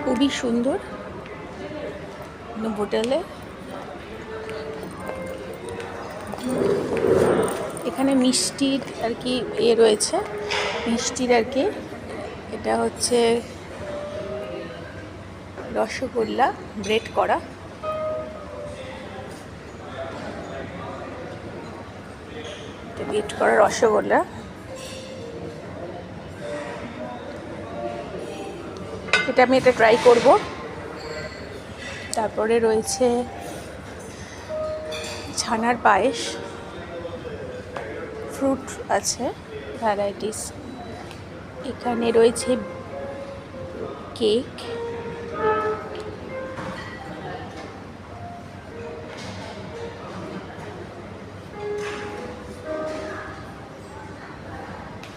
খুবই সুন্দর হোটেলে। এখানে মিষ্টির আর কি রয়েছে, মিষ্টির আর কি। এটা হচ্ছে রসগোল্লা ব্রেড করা। ব্রেড করা রসগোল্লা। আমি এটা ট্রাই করব। তারপরে রয়েছে ছানার পায়েস, ফ্রুট আছে ভ্যারাইটিস। এখানে রয়েছে কেক।